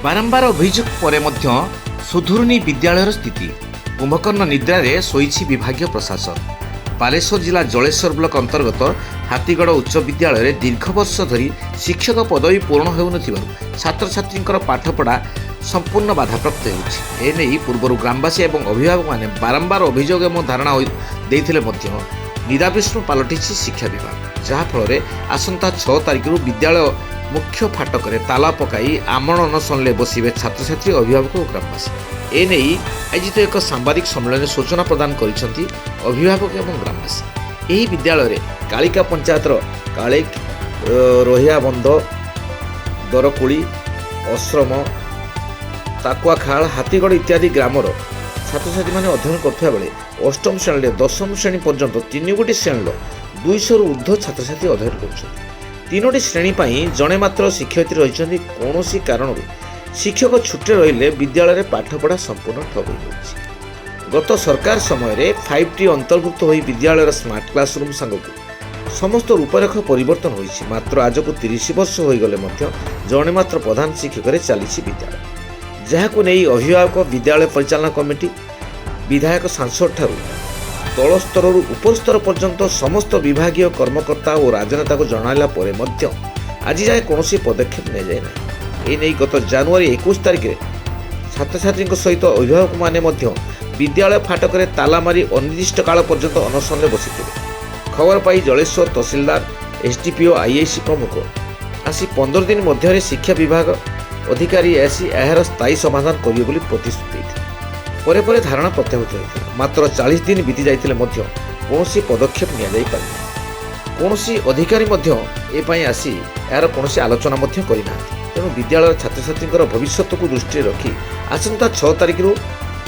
बारंबार अभियोग पर सुधुरुनी विद्यालय स्थिति कुंभकर्ण निद्रारे शोइछि विभागीय प्रशासन। बालेश्वर जिला जलेश्वर ब्लॉक अंतर्गत हाथीगढ़ उच्च विद्यालय दीर्घ वर्ष धरी शिक्षक पदवी पूर्ण होउनथिबारु छात्र छात्री पाठपढ़ा संपूर्ण बाधाप्राप्त होउछि। एने पूर्व ग्रामवासी और अभिभावक माने बारंबार अभियोग और धारणा देइथिले मध्य निराविष्णु पलटिछि शिक्षा विभाग, जहाँफल आसंता 6 तारिख विद्यालय मुख्य फाटक ताला पकाई आमरण अनशन बसवे छात्र छात्री अभिभावक और ग्रामवासी। एने आयोजित एक सांबादिक सम्मेलन में सूचना प्रदान करिसेंति अभिभावक और ग्रामवासी। यही विद्यालय कालिका पंचायतर कालिक रोहिया बंध दरकुड़ी आश्रम ताकुआखाल हाथीगढ़ इत्यादि ग्रामर छात्र छात्री मैंने अध्ययन करथिबा बेले अष्टम श्रेणी 10म श्रेणी पर्यंत 3 गोटी श्रेणी 200 ऊर्ध्व छात्र छात्री अध्ययन करुछन्ति। 3टी श्रेणी पर जड़े मात्र शिक्षयित्री रही कौन कारण शिक्षक छुट्टी रहिले विद्यालय पाठपढ़ा संपूर्ण ठप हो। गत सरकार समय 5T अंतर्भुक्त हो विद्यालय स्मार्ट क्लासरूम सांगक समस्त रूपरेख परिवर्तन होइछि। मात्र आज को 30 वर्ष होगले जड़े मात्र प्रधान शिक्षक चली विद्यालय, जहां नहीं अभिभावक विद्यालय परिचालना कमिटी विधायक सांसद ठारू तल स्तर उपर स्तर पर्यंत समस्त विभागीय कर्मकर्ता और राजनेता को जनाइला परे मध्य आज जाए कौन पदक्षेप नि जाए ना। एने गत जनवरी 21 तारिख छात्र छात्री सहित अभिभावक माने मध्य विद्यालय फाटक ताला मारी अनिर्दिष्ट काल पर्यंत अनशन बसी। खबर पाई जलेश्वर तहसीलदार एसडीपीओ आईआईसी प्रमुख आसी 15 दिन मध्य शिक्षा विभाग अधिकारी आसी यार स्थायी समाधान करिवे बोली प्रतिश्रुति देथिले। परे परे धारणा प्रत्याहृत होता। मात्र 40 दिन बीती जाइतिले मध्य कौनसी पदक्षेप निया जाई पारि कौनसी अधिकारी ए आसी यार कौनसी आलोचना करना। तेणु विद्यालय छात्र छात्री भविष्य को दृष्टि रखी आसंता 6 तारिख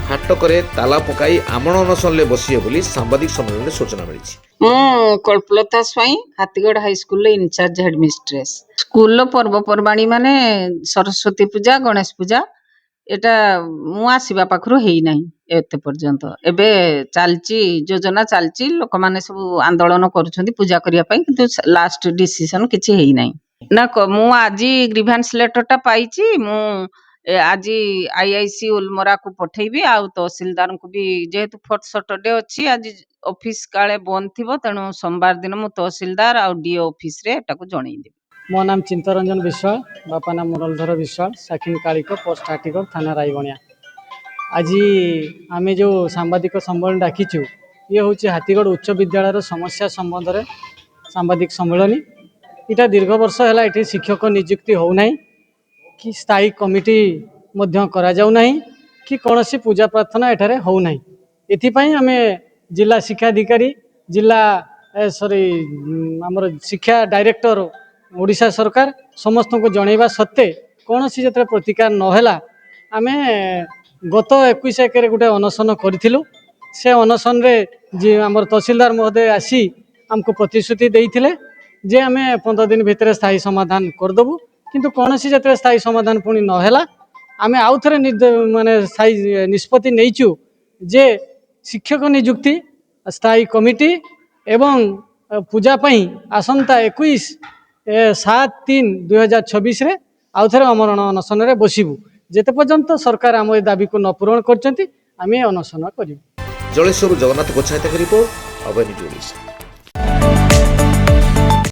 फाटक ताला पकाई आमरण अनशन बसिए बोली सांबादिक सम्मेलन में सूचना मिली। Kalpalata Swain Hathigarh high school incharge headmistress. School पर्वपर्वाणी माने सरस्वती पूजा गणेश पूजा एटा मु आसीबा पाखरु हेई नाही एते पर्यंत। एबे चालची योजना चालची लोक माने सब आंदोलन करूछंती पूजा करिया पई, किंतु लास्ट डिसीजन किछि हेई नाही ना। मु आजी ग्रीवांस लेटर टा पाइची, मु आजी आईआईसी उलमरा को पठेबी आ तहसीलदार को भी, जेहेतु 4th सैटरडे अछि आज ऑफिस काले बंद थिबो, तेणु सोमवार दिन मु तहसीलदार आ डीओ ऑफिस रे एटा को जणै देबी। मो नाम चिंतरंजन विश्वाल, बापा नाम मुरलीधर विश्वाल, साखिन कालिक पोस्ट हाथीगढ़ थाना रायबणिया। आज आमे जो सांबादिक सम्मेलन डाकिचु ये हूँ हाथीगढ़ उच्च विद्यालय समस्या संबंध में सांबादिक सम्मेलन। इटा दीर्घ वर्ष है ये शिक्षक नियुक्ति होना कि स्थायी कमिटी करा जाऊ नहीं कि कौन सी पूजा प्रार्थना एठारे होना। एथिपाई आमे जिला शिक्षाधिकारी जिला सॉरी आमर शिक्षा डायरेक्टर ओडिशा सरकार समस्त को जनइबा सत्ते कौन सी जो प्रतिकार नहला आमे गत 21 गोटे अनशन करूँ। से अनशन रे जी आमर तहसीलदार महोदय आसी आमको प्रतिश्रुति देइथिले जे आमे 15 दिन भितर स्थायी समाधान करदेबू, किंतु कौन सी जो स्थायी समाधान पुणी नहला आमे आउ थे माने स्थायी निष्पत्ति नहींचु जे शिक्षक नियुक्ति स्थायी कमिटी एवं पूजा पई आसंता 21/7/3/2026 रे आउ थे अमरण अनशन रे बसिबू। जेते पर्यंत सरकार आम ए दाबी को न पूरण करचंती आमे अनशन करिबू। जलेश्वर जगन्नाथ गोछायत रिपोर्ट अभय न्यूज।